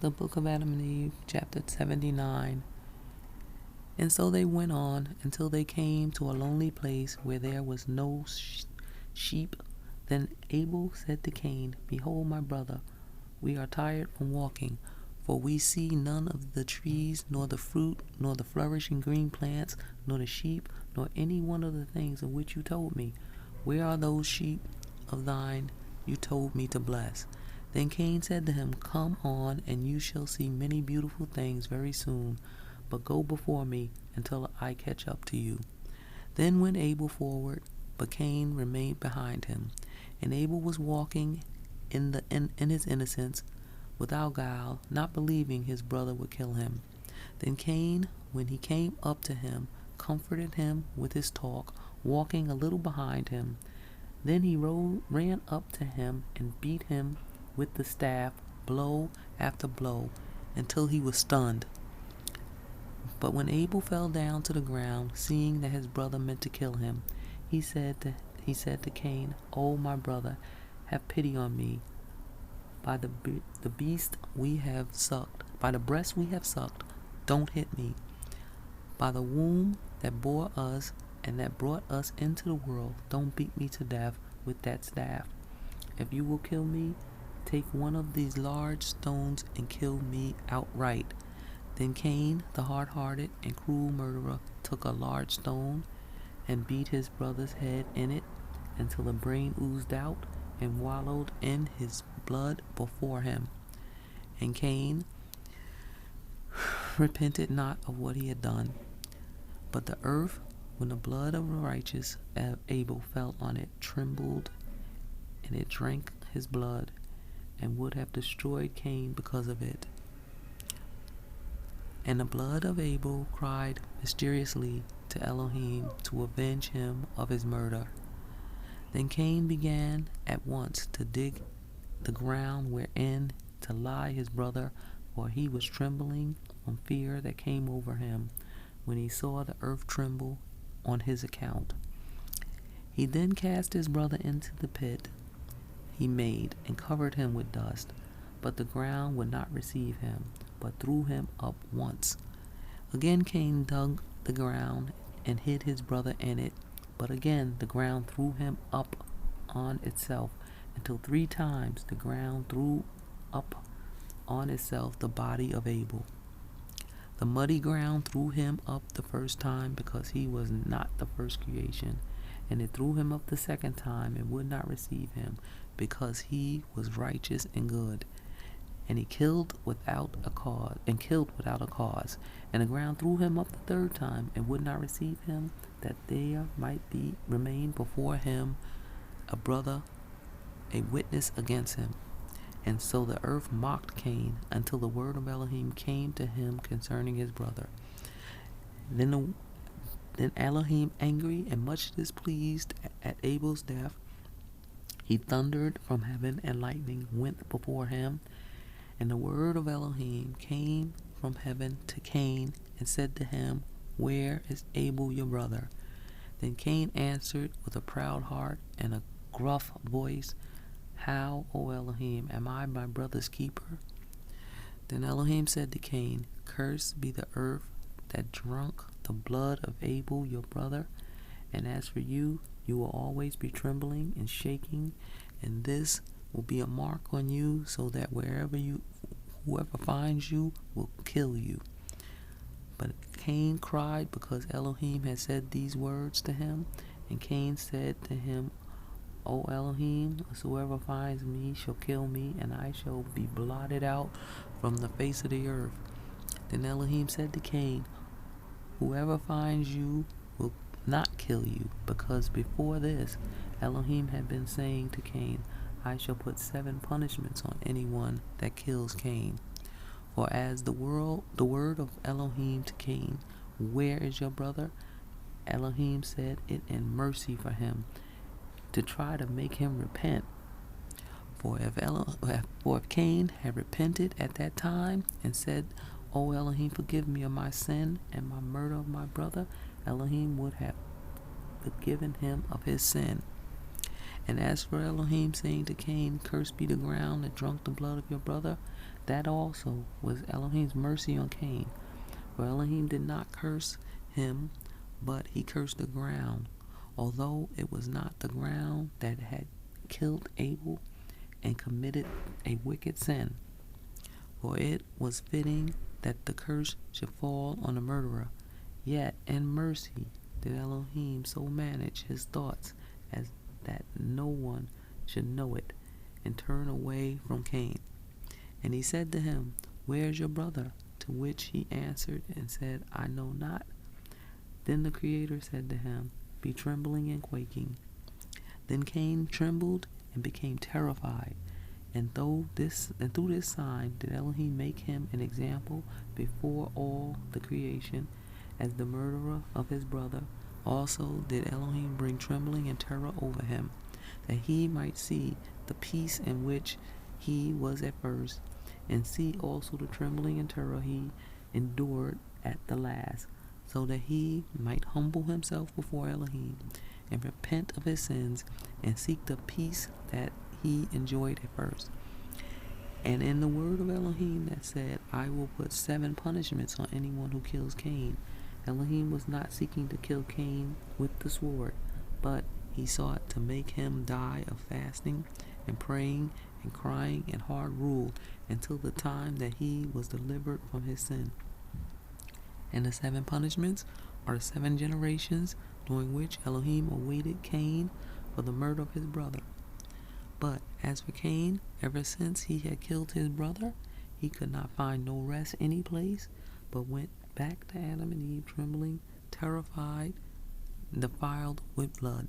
The book of Adam and Eve, chapter 79. And so they went on until they came to a lonely place where there was no sheep. Then Abel said to Cain, Behold, my brother, we are tired from walking, for we see none of the trees, nor the fruit, nor the flourishing green plants, nor the sheep, nor any one of the things of which you told me. Where are those sheep of thine you told me to bless? Then Cain said to him, Come on, and you shall see many beautiful things very soon, but go before me until I catch up to you. Then went Abel forward, but Cain remained behind him. And Abel was walking in his innocence, without guile, not believing his brother would kill him. Then Cain, when he came up to him, comforted him with his talk, walking a little behind him. Then he ran up to him and beat him with the staff, blow after blow, until he was stunned. But when Abel fell down to the ground, seeing that his brother meant to kill him, he said to Cain, O my brother, have pity on me. By the breast we have sucked, don't hit me. By the womb that bore us and that brought us into the world, don't beat me to death with that staff. If you will kill me, take one of these large stones and kill me outright. Then Cain, the hard-hearted and cruel murderer, took a large stone and beat his brother's head in it until the brain oozed out and wallowed in his blood before him. And Cain repented not of what he had done. But the earth, when the blood of the righteous Abel fell on it, trembled, and it drank his blood, and would have destroyed Cain because of it. And the blood of Abel cried mysteriously to Elohim to avenge him of his murder. Then Cain began at once to dig the ground wherein to lie his brother, for he was trembling from fear that came over him when he saw the earth tremble on his account. He then cast his brother into the pit he made and covered him with dust, but the ground would not receive him, but threw him up once. Again Cain dug the ground and hid his brother in it, but again the ground threw him up on itself, until 3 times the ground threw up on itself the body of Abel. The muddy ground threw him up the first time, because he was not the first creation, and it threw him up the second time and would not receive him, because he was righteous and good. And he killed without a cause, and the ground threw him up the third time and would not receive him, that there might remain before him a brother, a witness against him. And so the earth mocked Cain until the word of Elohim came to him concerning his brother. Then Elohim, angry and much displeased at Abel's death, he thundered from heaven, and lightning went before him. And the word of Elohim came from heaven to Cain and said to him, Where is Abel your brother? Then Cain answered with a proud heart and a gruff voice, How, O Elohim, am I my brother's keeper? Then Elohim said to Cain, Cursed be the earth that drunk the blood of Abel your brother, and as for you, you will always be trembling and shaking, and this will be a mark on you, so that whoever finds you will kill you. But Cain cried because Elohim had said these words to him, and Cain said to him, O Elohim, whosoever finds me shall kill me, and I shall be blotted out from the face of the earth. Then Elohim said to Cain, Whoever finds you will not kill you, because before this Elohim had been saying to Cain, I shall put 7 punishments on anyone that kills Cain. For as the word of Elohim to Cain, Where is your brother? Elohim said it in mercy for him, to try to make him repent. For if Cain had repented at that time and said, O Elohim, forgive me of my sin and my murder of my brother, Elohim would have forgiven him of his sin. And as for Elohim saying to Cain, Cursed be the ground that drunk the blood of your brother, That also was Elohim's mercy on Cain, for Elohim did not curse him, but he cursed the ground, although it was not the ground that had killed Abel and committed a wicked sin. For it was fitting that the curse should fall on the murderer. Yet in mercy did Elohim so manage his thoughts as that no one should know it, and turn away from Cain. And he said to him, Where is your brother? To which he answered and said, I know not. Then the Creator said to him, Be trembling and quaking. Then Cain trembled and became terrified. And through this sign did Elohim make him an example before all the creation, as the murderer of his brother. Also did Elohim bring trembling and terror over him, that he might see the peace in which he was at first, and see also the trembling and terror he endured at the last, so that he might humble himself before Elohim, and repent of his sins, and seek the peace that he enjoyed at first. And in the word of Elohim that said, I will put 7 punishments on anyone who kills Cain, Elohim was not seeking to kill Cain with the sword, but he sought to make him die of fasting and praying and crying and hard rule until the time that he was delivered from his sin. And the 7 punishments are the 7 generations during which Elohim awaited Cain for the murder of his brother. But as for Cain, ever since he had killed his brother, he could not find no rest any place, but went back to Adam and Eve trembling, terrified, defiled with blood.